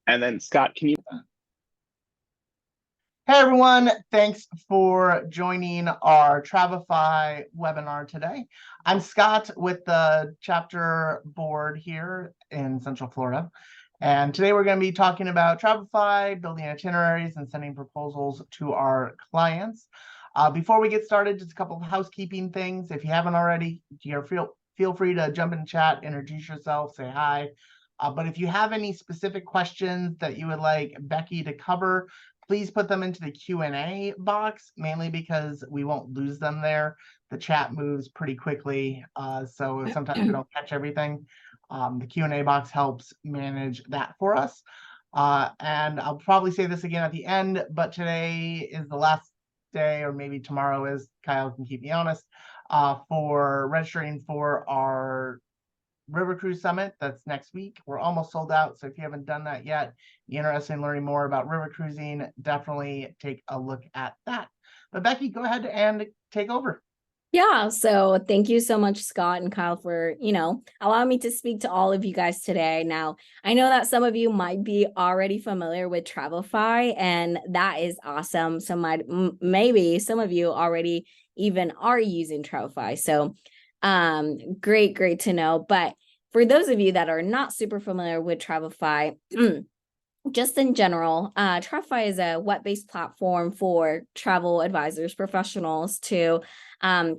And then Scott, can you? Hey everyone, thanks for joining our Travefy webinar today. I'm Scott with the chapter board here in Central Florida. And today we're going to be talking about Travefy, building itineraries, and sending proposals to our clients. Before we get started, just a couple of housekeeping things. If you haven't already, feel free to jump in chat, introduce yourself, say hi. But if you have any specific questions that you would like Becky to cover, please put them into the Q&A box, mainly because we won't lose them there. The chat moves pretty quickly, so sometimes we don't catch everything. The Q&A box helps manage that for us. And I'll probably say this again at the end, but today is the last day, or maybe tomorrow is, Kyle can keep me honest, for registering for our River Cruise Summit. That's next week. We're almost sold out, so if you haven't done that yet, you're interested in learning more about river cruising, definitely take a look at that. But Becky, go ahead and take over. Yeah, so thank you so much, Scott and Kyle, for, allowing me to speak to all of you guys today. Now, I know that some of you might be already familiar with Travefy, and that is awesome. So maybe some of you already even are using Travefy. So great to know. But for those of you that are not super familiar with Travefy, just in general, Travefy is a web-based platform for travel advisors, professionals to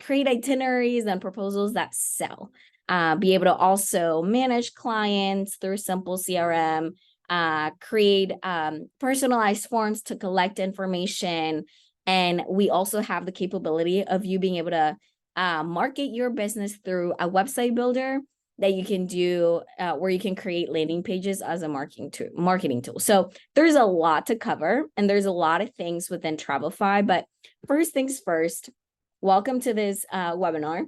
create itineraries and proposals that sell. Be able to also manage clients through simple CRM, create personalized forms to collect information. And we also have the capability of you being able to market your business through a website builder that you can do where you can create landing pages as a marketing tool. So there's a lot to cover, and there's a lot of things within Travefy. But first things first, welcome to this webinar.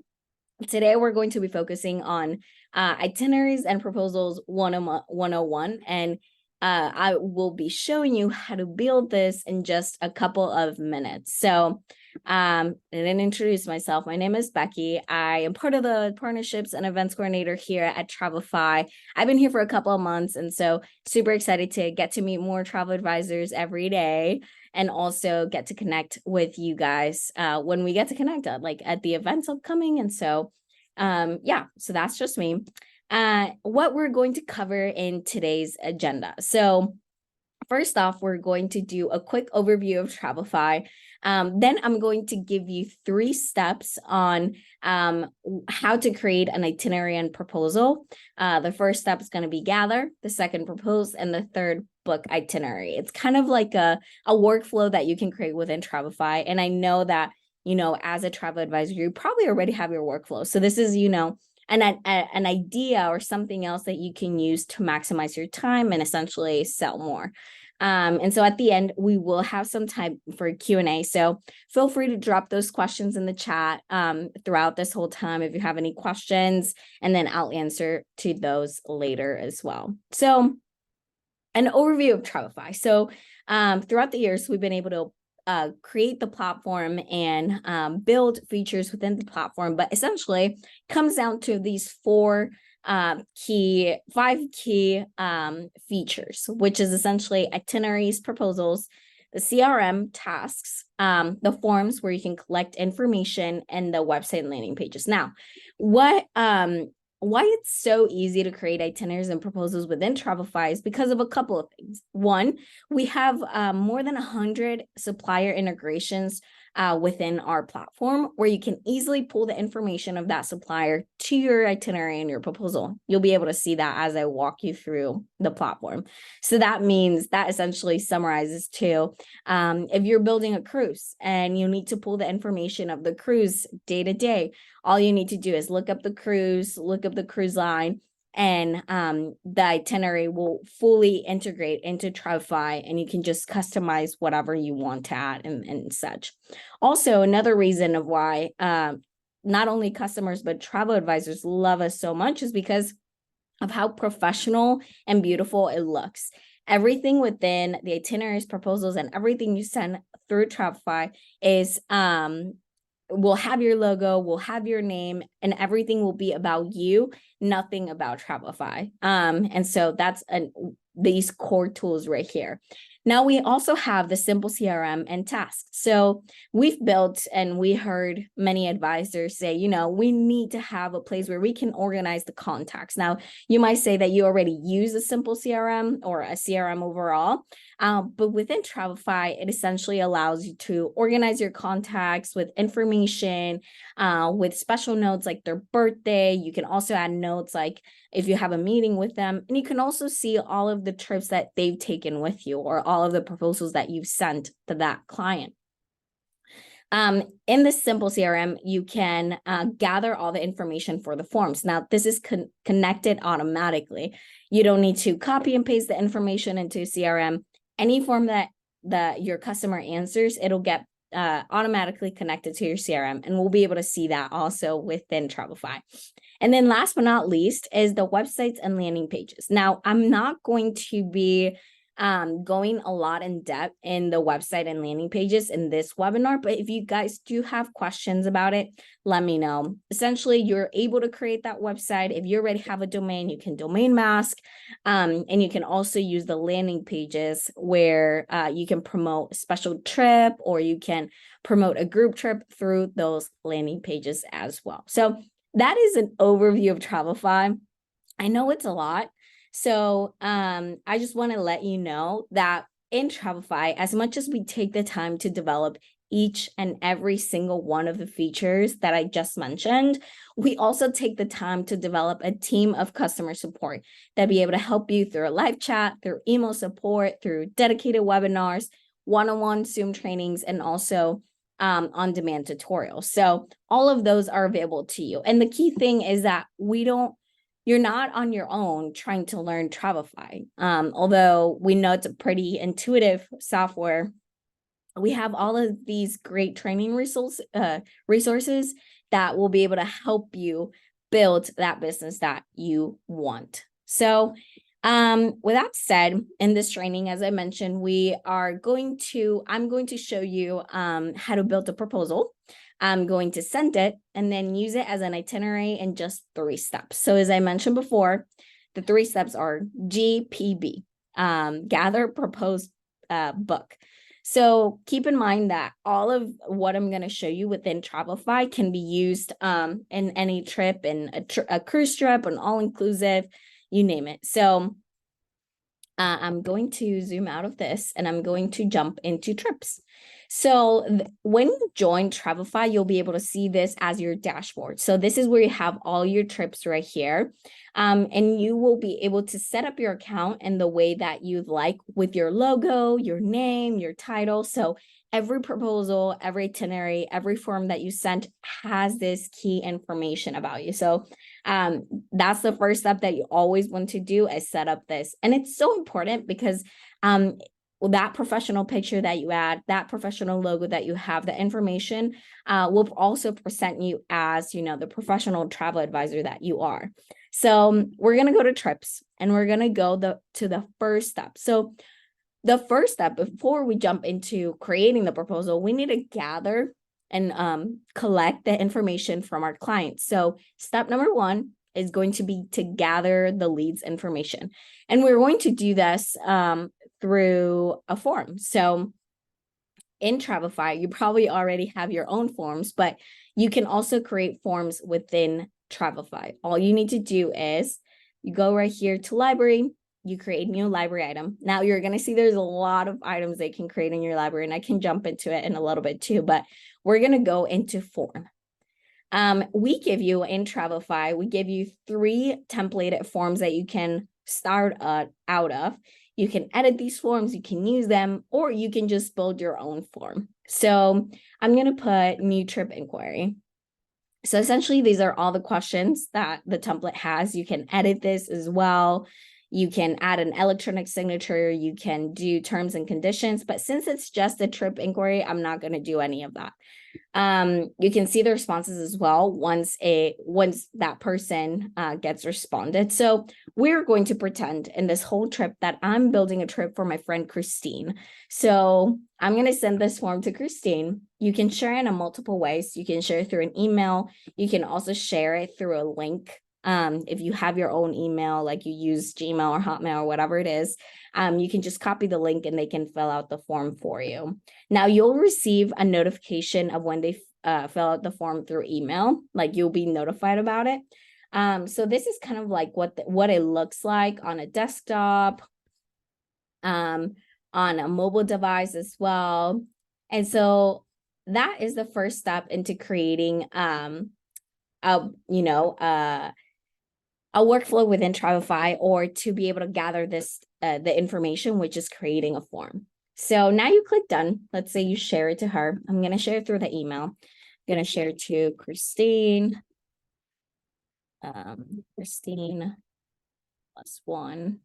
Today, we're going to be focusing on itineraries and proposals 101. And I will be showing you how to build this in just a couple of minutes. So I didn't introduce myself. My name is Becky. I am part of the partnerships and events coordinator here at Travefy. I've been here for a couple of months, and so super excited to get to meet more travel advisors every day, and also get to connect with you guys when we get to connect at the events upcoming. And so, so that's just me. What we're going to cover in today's agenda. So first off, we're going to do a quick overview of Travefy. Then I'm going to give you 3 steps on how to create an itinerary and proposal. The first step is going to be gather, the second propose, and the third book itinerary. It's kind of like a workflow that you can create within Travefy. And I know that, as a travel advisor, you probably already have your workflow. So this is, an idea or something else that you can use to maximize your time and essentially sell more. And so at the end, we will have some time for Q&A. So feel free to drop those questions in the chat throughout this whole time if you have any questions, and then I'll answer to those later as well. So an overview of Travefy. So throughout the years, we've been able to create the platform and build features within the platform, but essentially comes down to these 5 key features, which is essentially itineraries, proposals, the CRM tasks, the forms where you can collect information, and the website and landing pages. Now, why it's so easy to create itineraries and proposals within Travefy is because of a couple of things. One, we have more than 100 supplier integrations within our platform, where you can easily pull the information of that supplier to your itinerary and your proposal. You'll be able to see that as I walk you through the platform. So that means that essentially summarizes to if you're building a cruise and you need to pull the information of the cruise day to day, all you need to do is look up the cruise line, and the itinerary will fully integrate into Travefy, and you can just customize whatever you want to add and such. Also, another reason of why not only customers but travel advisors love us so much is because of how professional and beautiful it looks. Everything within the itineraries, proposals, and everything you send through Travefy is will have your logo, will have your name, and everything will be about you, nothing about Travefy. And so that's these core tools right here. Now we also have the simple CRM and tasks. So we've built, and we heard many advisors say, we need to have a place where we can organize the contacts. Now, you might say that you already use a simple CRM or a CRM overall, but within Travefy, it essentially allows you to organize your contacts with information, with special notes like their birthday. You can also add notes like if you have a meeting with them, and you can also see all of the trips that they've taken with you or all of the proposals that you've sent to that client. In this simple CRM, you can gather all the information for the forms. Now, this is connected automatically. You don't need to copy and paste the information into CRM. Any form that your customer answers, it'll get automatically connected to your CRM, and we'll be able to see that also within Travefy. And then last but not least is the websites and landing pages. Now, I'm not going to be going a lot in depth in the website and landing pages in this webinar, but if you guys do have questions about it, let me know. Essentially, you're able to create that website. If you already have a domain, you can domain mask, and you can also use the landing pages where you can promote a special trip, or you can promote a group trip through those landing pages as well. So that is an overview of Travefy. I know it's a lot. So I just want to let you know that in Travefy, as much as we take the time to develop each and every single one of the features that I just mentioned, we also take the time to develop a team of customer support that be able to help you through a live chat, through email support, through dedicated webinars, one-on-one Zoom trainings, and also on-demand tutorials. So all of those are available to you. And the key thing is that you're not on your own trying to learn Travefy. Although we know it's a pretty intuitive software, we have all of these great training resources that will be able to help you build that business that you want. So with that said, in this training, as I mentioned, I'm going to show you how to build a proposal. I'm going to send it and then use it as an itinerary in just 3 steps. So as I mentioned before, the 3 steps are GPB, gather, propose, book. So keep in mind that all of what I'm going to show you within Travefy can be used in any trip, in a cruise trip, an all-inclusive, you name it. So I'm going to zoom out of this and I'm going to jump into trips. So when you join Travefy, you'll be able to see this as your dashboard. So this is where you have all your trips right here. And you will be able to set up your account in the way that you'd like, with your logo, your name, your title. So every proposal, every itinerary, every form that you sent has this key information about you. So that's the first step that you always want to do, is set up this. And it's so important because that professional picture that you add, that professional logo that you have, the information will also present you as, the professional travel advisor that you are. So we're going to go to trips and we're going to go to the first step. So the first step, before we jump into creating the proposal, we need to gather and collect the information from our clients. So step number 1 is going to be to gather the leads information. And we're going to do this through a form. So in Travefy, you probably already have your own forms, but you can also create forms within Travefy. All you need to do is you go right here to library, you create a new library item. Now you're going to see there's a lot of items they can create in your library, and I can jump into it in a little bit too, but we're going to go into form. We give you in Travefy, we give you 3 templated forms that you can start out of. You can edit these forms, you can use them, or you can just build your own form. So I'm going to put new trip inquiry. So essentially, these are all the questions that the template has. You can edit this as well. You can add an electronic signature. You can do terms and conditions. But since it's just a trip inquiry, I'm not going to do any of that. You can see the responses as well once that person gets responded. So we're going to pretend in this whole trip that I'm building a trip for my friend Christine. So I'm going to send this form to Christine. You can share it in multiple ways. You can share it through an email. You can also share it through a link If you have your own email, like you use Gmail or Hotmail or whatever it is, you can just copy the link and they can fill out the form for you. Now you'll receive a notification of when they fill out the form through email, like you'll be notified about it. So this is kind of like what it looks like on a desktop, on a mobile device as well. And so that is the first step into creating a workflow within Travefy, or to be able to gather this the information, which is creating a form. So now you click done. Let's say you share it to her. I'm going to share it through the email. I'm going to share it to Christine. Christine +1.com.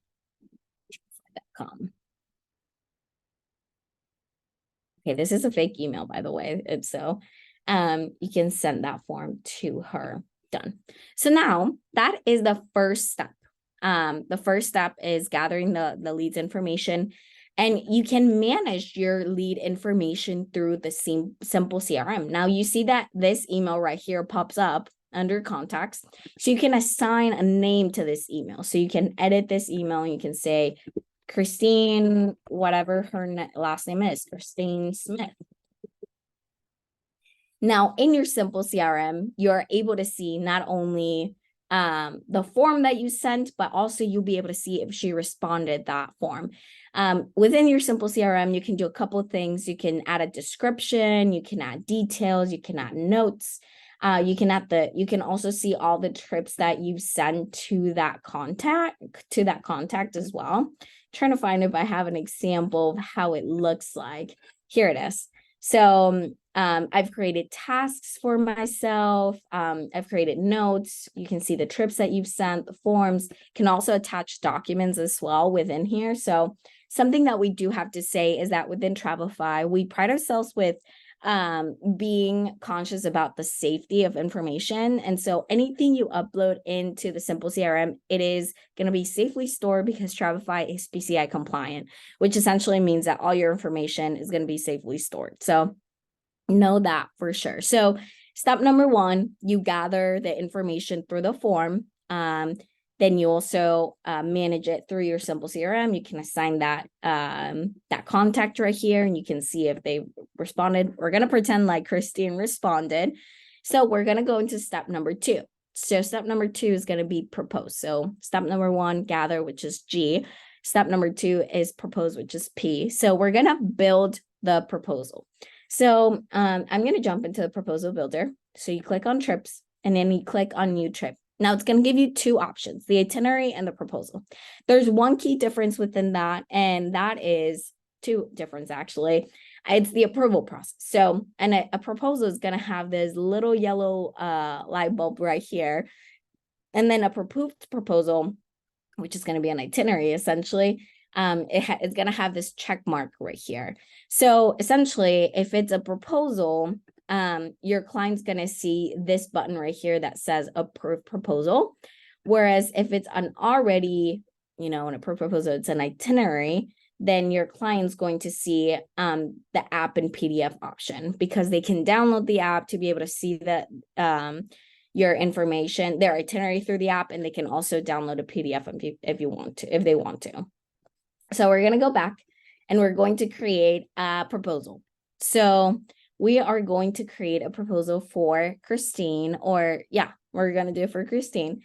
Okay, this is a fake email, by the way. And so you can send that form to her. Done. So now that is the first step. The first step is gathering the leads information, and you can manage your lead information through the simple CRM. Now you see that this email right here pops up under contacts. So you can assign a name to this email. So you can edit this email and you can say Christine, whatever her last name is, Christine Smith. Now, in your simple CRM, you're able to see not only the form that you sent, but also you'll be able to see if she responded that form. Within your simple CRM, you can do a couple of things. You can add a description, you can add details, you can add notes. You can also see all the trips that you've sent to that contact as well. I'm trying to find if I have an example of how it looks like. Here it is. So I've created tasks for myself. I've created notes. You can see the trips that you've sent, the forms. Can also attach documents as well within here. So something that we do have to say is that within Travefy, we pride ourselves with being conscious about the safety of information. And so anything you upload into the simple CRM, it is going to be safely stored because Travefy is PCI compliant, which essentially means that all your information is going to be safely stored. So know that for sure. So step number one, you gather the information through the form. Then you also manage it through your simple CRM. You can assign that contact right here, and you can see if they responded. We're going to pretend like Christine responded. So we're going to go into step number two. So step number two is going to be propose. So step number one, gather, which is G. Step number two is propose, which is P. So we're going to build the proposal. So I'm going to jump into the proposal builder. So you click on trips, and then you click on new trip. Now it's going to give you two options, the itinerary and the proposal. There's one key difference within that, and that is two difference actually. It's the approval process. So, and a proposal is going to have this little yellow light bulb right here. And then a approved proposal, which is going to be an itinerary essentially, it's going to have this check mark right here. So essentially, if it's a proposal, your client's going to see this button right here that says approve proposal. Whereas if it's an already, an approved proposal, it's an itinerary, then your client's going to see the app and PDF option, because they can download the app to be able to see that your information, their itinerary through the app, and they can also download a PDF if they want to. So we're going to go back and we're going to create a proposal. So we are going to create a proposal for Christine, we're going to do it for Christine.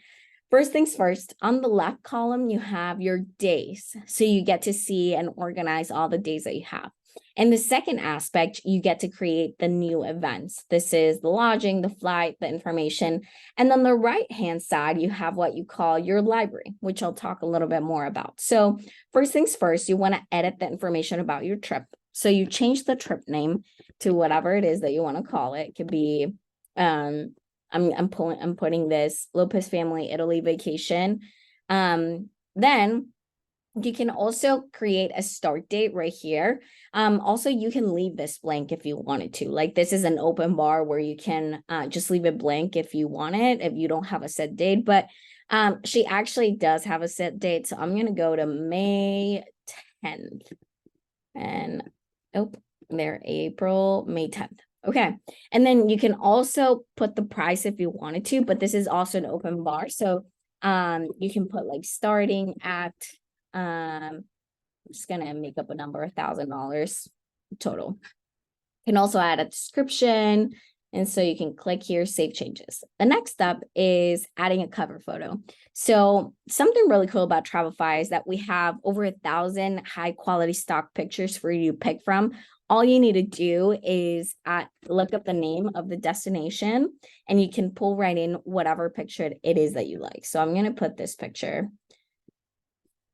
First things first, on the left column, you have your days. So you get to see and organize all the days that you have. And the second aspect, you get to create the new events. This is the lodging, the flight, the information. And on the right-hand side, you have what you call your library, which I'll talk a little bit more about. So first things first, you want to edit the information about your trip. So you change the trip name to whatever it is that you want to call it. It could be, I'm putting this Lopez Family Italy Vacation. Then you can also create a start date right here. Also, you can leave this blank if you wanted to. Like, this is an open bar where you can just leave it blank if you want it, if you don't have a set date. But she actually does have a set date. So I'm going to go to May 10th. And May 10th. Okay. And then you can also put the price if you wanted to, but this is also an open bar. So you can put like starting at I'm just gonna make up a number, $1,000 total. You can also add a description. And so you can click here, save changes. The next step is adding a cover photo. So something really cool about Travefy is that we have over 1,000 high quality stock pictures for you to pick from. All you need to do is look up the name of the destination and you can pull right in whatever picture it is that you like. So I'm going to put this picture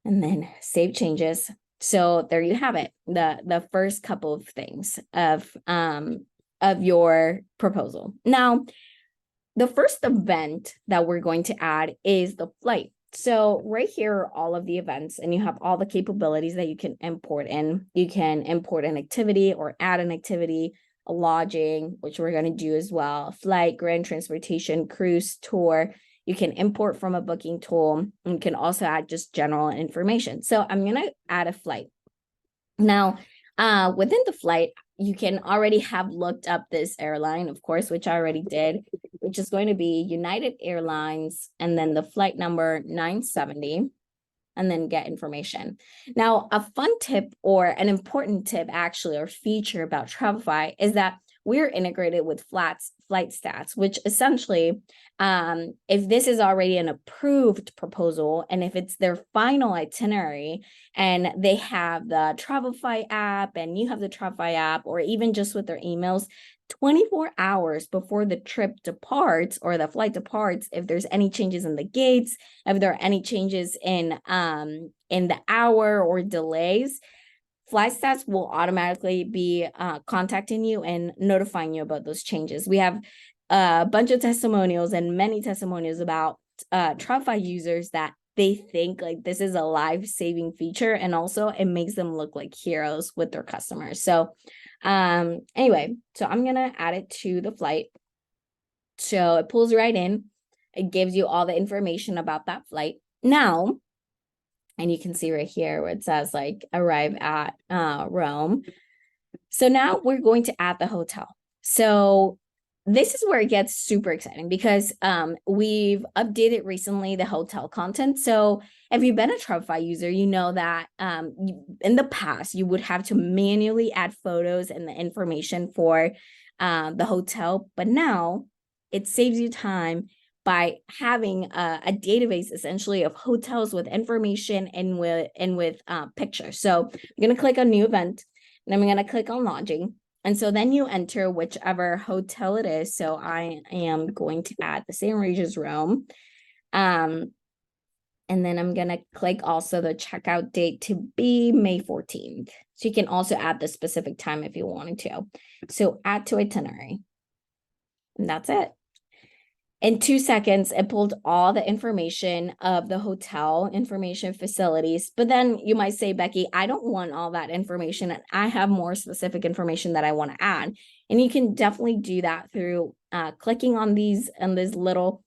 and then save changes. So there you have it, the first couple of things of your proposal. Now, the first event that we're going to add is the flight. So right here are all of the events and you have all the capabilities that you can import in. You can import an activity or add an activity, a lodging, which we're going to do as well, flight, grand transportation, cruise, tour. You can import from a booking tool. And you can also add just general information. So I'm going to add a flight. Now, within the flight, you can already have looked up this airline, of course, which I already did, which is going to be United Airlines, and then the flight number 970, and then get information. Now, a fun tip or an important tip actually, or feature about Travefy is that we're integrated with flight stats, which essentially, if this is already an approved proposal and if it's their final itinerary and they have the Travefy app and you have the Travefy app, or even just with their emails, 24 hours before the trip departs or the flight departs, if there's any changes in the gates, if there are any changes in the hour or delays, FlyStats will automatically be contacting you and notifying you about those changes. We have a bunch of testimonials and many testimonials about Travefy users that they think like this is a life-saving feature, and also it makes them look like heroes with their customers. So anyway, so I'm gonna add it to the flight. So it pulls right in. It gives you all the information about that flight. Now, and you can see right here where it says like arrive at Rome. So now we're going to add the hotel. So this is where it gets super exciting because we've updated recently the hotel content. So if you've been a Travefy user, you know that in the past, you would have to manually add photos and the information for the hotel. But now it saves you time by having a database essentially of hotels with information and with pictures. So I'm going to click on new event and I'm going to click on lodging. And so then you enter whichever hotel it is. So I am going to add the St. Regis Rome. And then I'm going to click also the checkout date to be May 14th. So you can also add the specific time if you wanted to. So add to itinerary. And that's it. In 2 seconds, it pulled all the information of the hotel information facilities. But then you might say, Becky, I don't want all that information. And I have more specific information that I want to add. And you can definitely do that through clicking on these and this little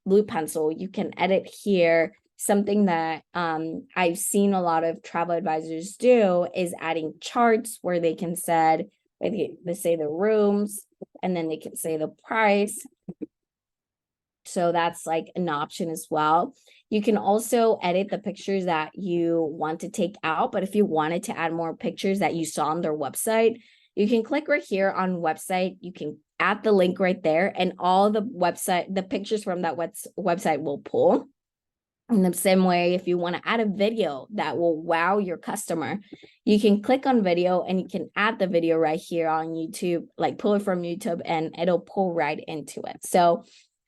blue pencil. You can edit here. Something that I've seen a lot of travel advisors do is adding charts where they can say the rooms, and then they can say the price. So that's like an option as well. You can also edit the pictures that you want to take out. But if you wanted to add more pictures that you saw on their website, you can click right here on website. You can add the link right there, and all the pictures from that website will pull. In the same way, if you want to add a video that will wow your customer, you can click on video and you can add the video right here on YouTube, like pull it from YouTube, and it'll pull right into it. So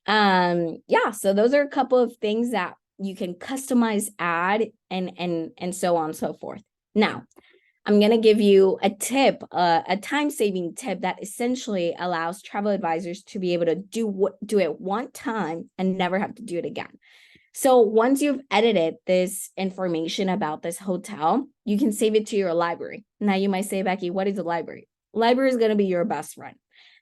yeah, so those are a couple of things that you can customize, add, and so on and so forth. Now, I'm going to give you a tip, a time-saving tip that essentially allows travel advisors to be able to do it one time and never have to do it again. So once you've edited this information about this hotel, you can save it to your library. Now you might say, Becky, what is a library? Library is going to be your best friend.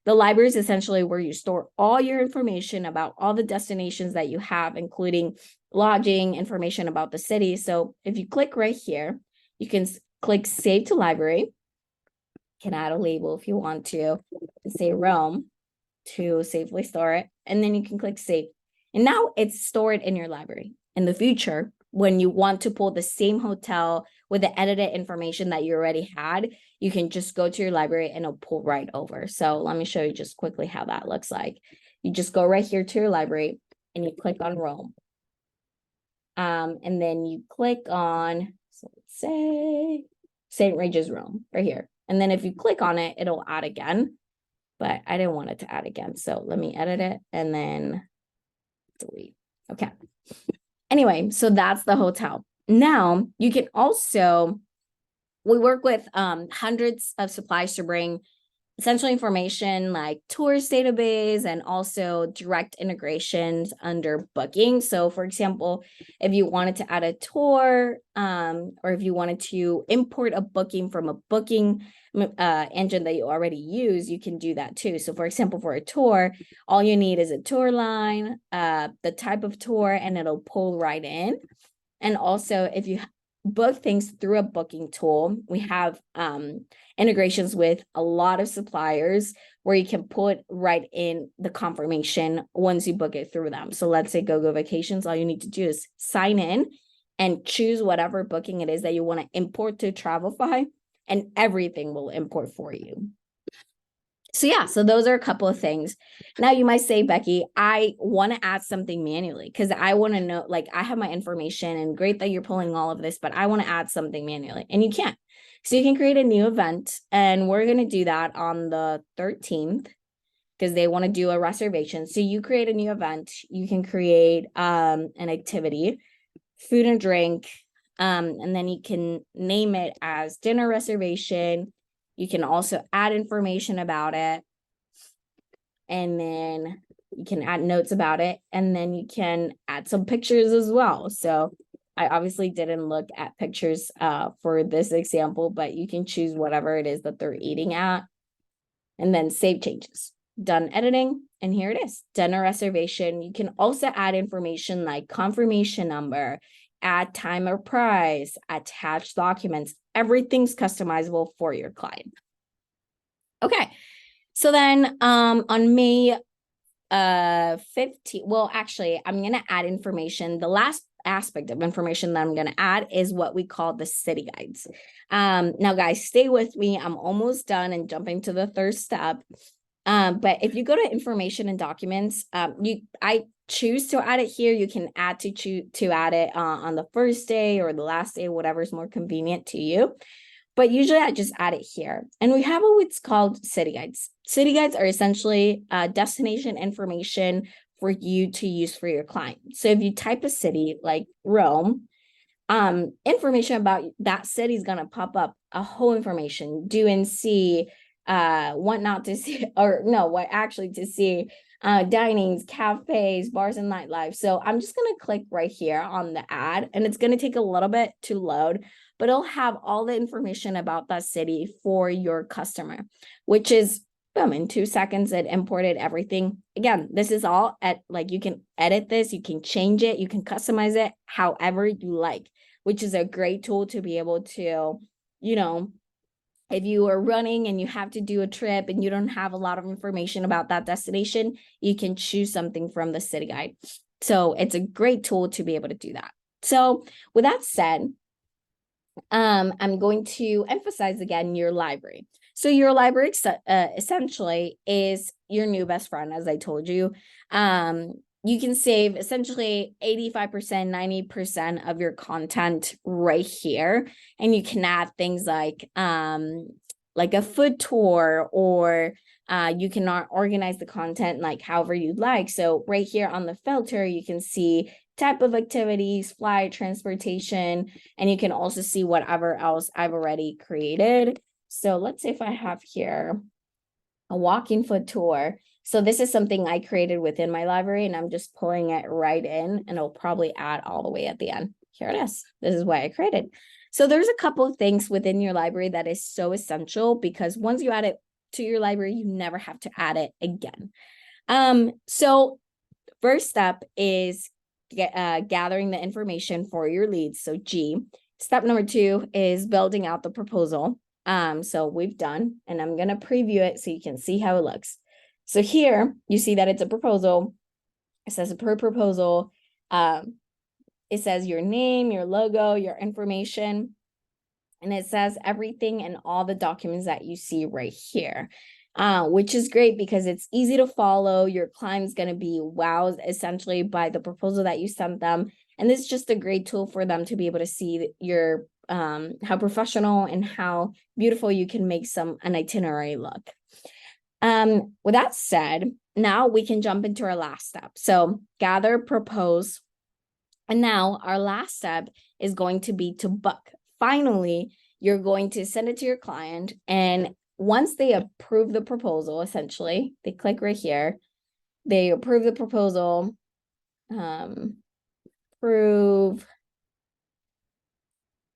The library is essentially where you store all your information about all the destinations that you have, including lodging, information about the city. So if you click right here, you can click Save to Library. can add a label if you want to say Rome to safely store it. And then you can click save. And now it's stored in your library. In the future, when you want to pull the same hotel with the edited information that you already had, you can just go to your library and it'll pull right over. So let me show you just quickly how that looks like. You just go right here to your library and you click on Rome. And then you click on, so let's say St. Regis Rome right here. And then if you click on it, it'll add again, but I didn't want it to add again. So let me edit it and then delete. Okay. Anyway, so that's the hotel. Now you can also, we work with hundreds of suppliers to bring essential information like tourist database and also direct integrations under booking. So for example, if you wanted to add a tour or if you wanted to import a booking from a booking engine that you already use, you can do that too. So for example, for a tour, all you need is a tour line, the type of tour, and it'll pull right in. And also if you book things through a booking tool, we have integrations with a lot of suppliers where you can put right in the confirmation once you book it through them. So let's say GoGo Vacations, all you need to do is sign in and choose whatever booking it is that you want to import to Travefy, and everything will import for you. So yeah, so those are a couple of things. Now you might say, Becky, I want to add something manually because I want to know, like I have my information and great that you're pulling all of this, but I want to add something manually and you can't. So you can create a new event and we're going to do that on the 13th because they want to do a reservation. So you create a new event, you can create an activity, food and drink, and then you can name it as dinner reservation. You can also add information about it. And then you can add notes about it. And then you can add some pictures as well. So I obviously didn't look at pictures for this example, but you can choose whatever it is that they're eating at. And then save changes. Done editing. And here it is, dinner reservation. You can also add information like confirmation number, add time or price, attach documents. Everything's customizable for your client. Okay, so then on May 15th, well, actually, I'm going to add information. The last aspect of information that I'm going to add is what we call the city guides. Now, guys, stay with me. I'm almost done and jumping to the third step. But if you go to information and documents, I choose to add it here. You can add to add it on the first day or the last day, whatever is more convenient to you. But usually I just add it here. And we have what's called city guides. City guides are essentially destination information for you to use for your client. So if you type a city like Rome, information about that city is going to pop up, a whole information, do and see, what not to see, or no, what actually to see, dinings, cafes, bars, and nightlife. So I'm just going to click right here on the ad, and it's going to take a little bit to load, but it'll have all the information about that city for your customer, which is boom, in 2 seconds, it imported everything. Again, this is all at, like, you can edit this, you can change it, you can customize it however you like, which is a great tool to be able to, you know, if you are running and you have to do a trip and you don't have a lot of information about that destination, you can choose something from the city guide. So it's a great tool to be able to do that. So with that said, I'm going to emphasize again your library. So your library essentially is your new best friend, as I told you. You can save essentially 85%, 90% of your content right here. And you can add things like a food tour, or you can organize the content like however you'd like. So right here on the filter, you can see type of activities, flight, transportation, and you can also see whatever else I've already created. So let's say if I have here a walking foot tour. So this is something I created within my library, and I'm just pulling it right in, and it'll probably add all the way at the end. Here it is. This is what I created. So there's a couple of things within your library that is so essential, because once you add it to your library, you never have to add it again. So first step is gathering the information for your leads. So G. Step number 2 is building out the proposal. So we've done, and I'm gonna preview it so you can see how it looks. So here you see that it's a proposal. It says per proposal. It says your name, your logo, your information, and it says everything and all the documents that you see right here. Which is great because it's easy to follow. Your client's going to be wowed essentially by the proposal that you sent them. And this is just a great tool for them to be able to see your how professional and how beautiful you can make an itinerary look. With that said, now we can jump into our last step. So gather, propose, and now our last step is going to be to book. Finally, you're going to send it to your client, and once they approve the proposal, essentially, they click right here, they approve the proposal, approve,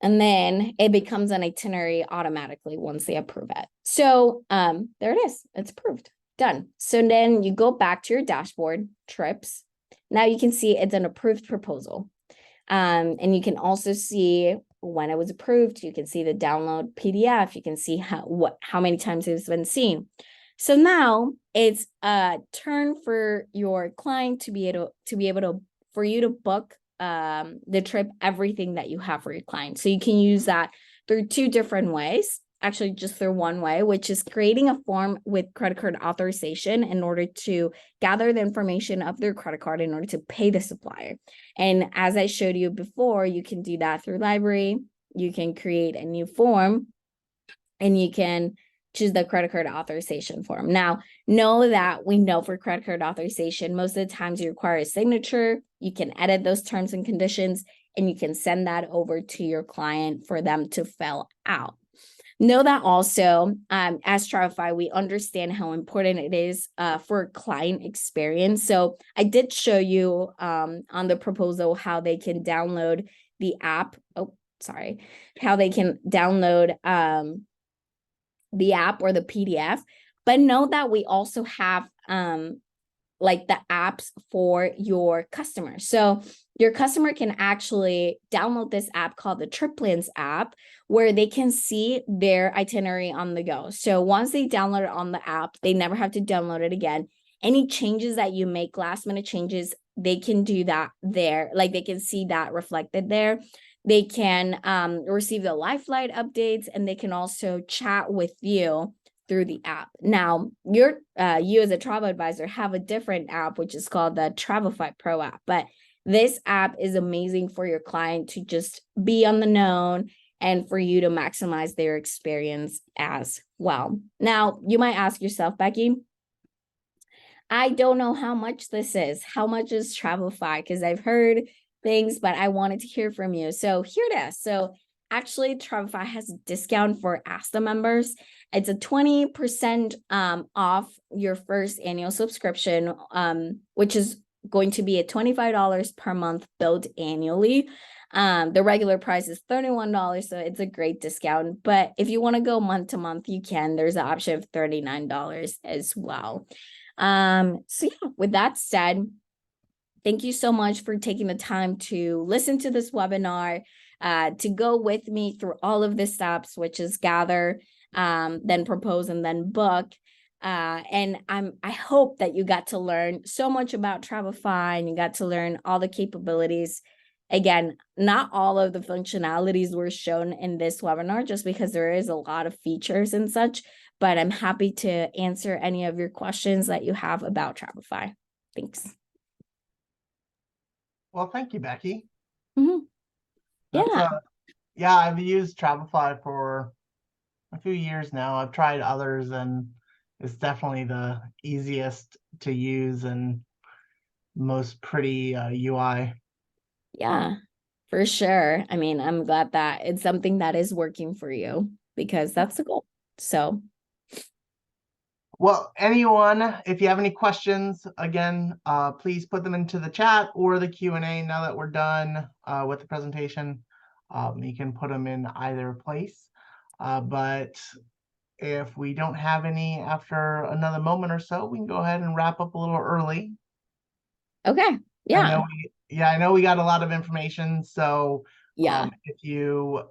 and then it becomes an itinerary automatically once they approve it. So there it is, it's approved, done. So then you go back to your dashboard, trips. Now you can see it's an approved proposal. And you can also see when it was approved. You can see the download PDF. You can see how many times it's been seen. So now it's a turn for your client to be able to for you to book the trip, everything that you have for your client. So you can use that through two different ways. Actually, just through one way, which is creating a form with credit card authorization in order to gather the information of their credit card in order to pay the supplier. And as I showed you before, you can do that through library. You can create a new form and you can choose the credit card authorization form. Now, know that we know for credit card authorization, most of the times you require a signature. You can edit those terms and conditions, and you can send that over to your client for them to fill out. Know that also, as Travefy, we understand how important it is for client experience. So I did show you on the proposal how they can download the app. Oh, sorry. How they can download the app or the PDF. But know that we also have like the apps for your customers. So your customer can actually download this app called the Trip Plans app, where they can see their itinerary on the go. So once they download it on the app, they never have to download it again. Any changes that you make, last minute changes, they can do that there. Like they can see that reflected there. They can receive the live flight updates, and they can also chat with you through the app. Now, you as a travel advisor have a different app, which is called the Travefy Pro app. But this app is amazing for your client to just be on the known and for you to maximize their experience as well. Now, you might ask yourself, Becky, I don't know how much this is. How much is Travefy? Because I've heard things, but I wanted to hear from you. So here it is. So actually, Travefy has a discount for ASTA members. It's a 20% off your first annual subscription, which is going to be at $25 per month billed annually. The regular price is $31, so it's a great discount. But if you want to go month to month, you can. There's an option of $39 as well. So yeah, with that said, thank you so much for taking the time to listen to this webinar, to go with me through all of the steps, which is gather, then propose, and then book. And I hope that you got to learn so much about Travefy and you got to learn all the capabilities. Again, not all of the functionalities were shown in this webinar just because there is a lot of features and such, but I'm happy to answer any of your questions that you have about Travefy. Thanks. Well, thank you, Becky. Mm-hmm. Yeah. Yeah, I've used Travefy for a few years now. I've tried others, and it's definitely the easiest to use and most pretty UI. Yeah, for sure. I mean, I'm glad that it's something that is working for you because that's the goal. So, well, anyone, if you have any questions, again, please put them into the chat or the Q&A now that we're done with the presentation. You can put them in either place. But if we don't have any after another moment or so, we can go ahead and wrap up a little early. okay. Yeah. I know we got a lot of information. So Yeah. if you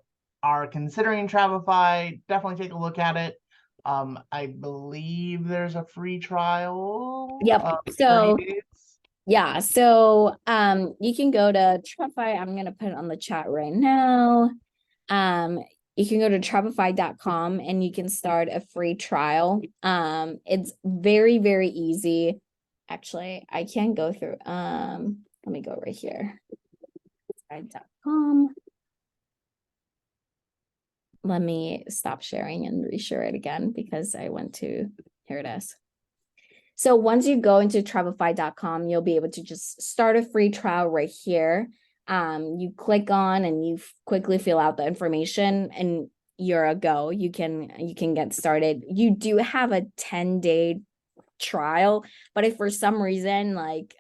are considering Travefy, definitely take a look at it. I believe there's a free trial. Yep. 30 So days. yeah, so you can go to Travefy. I'm gonna put it on the chat right now. Um, you can go to Travefy.com and you can start a free trial. It's very, very easy. Actually, I can go through. Let me go right here. Travefy.com. Let me stop sharing and reshare it again because I went to, here it is. So once you go into Travefy.com, you'll be able to just start a free trial right here. You click on and you quickly fill out the information and you're a go. You can get started. You do have a 10-day trial, but if for some reason like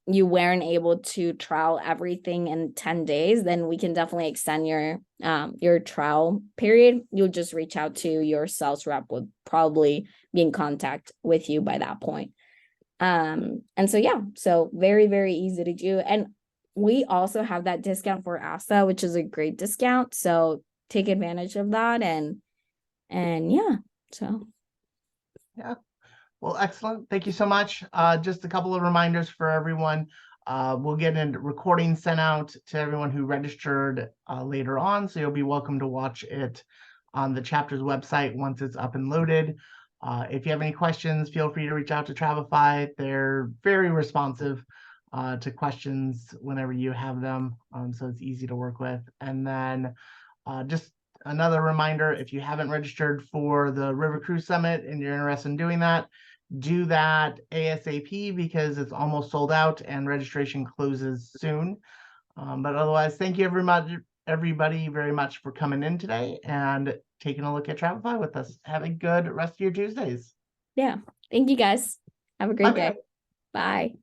you weren't able to trial everything in 10 days, then we can definitely extend your trial period. You'll just reach out to your sales rep, would probably be in contact with you by that point. And so yeah, so very, very easy to do. And we also have that discount for ASA, which is a great discount, so take advantage of that. And yeah, so Yeah. Well, excellent. Thank you so much. Just a couple of reminders for everyone. We'll get a recording sent out to everyone who registered later on, so you'll be welcome to watch it on the chapter's website once it's up and loaded. If you have any questions, feel free to reach out to Travefy. They're very responsive to questions whenever you have them, so it's easy to work with. And then just another reminder, if you haven't registered for the River Cruise Summit and you're interested in doing that, do that ASAP because it's almost sold out and registration closes soon. But otherwise, thank you everybody very much for coming in today and taking a look at Travefy with us. Have a good rest of your Tuesdays. yeah, thank you guys. Have a great day. Bye.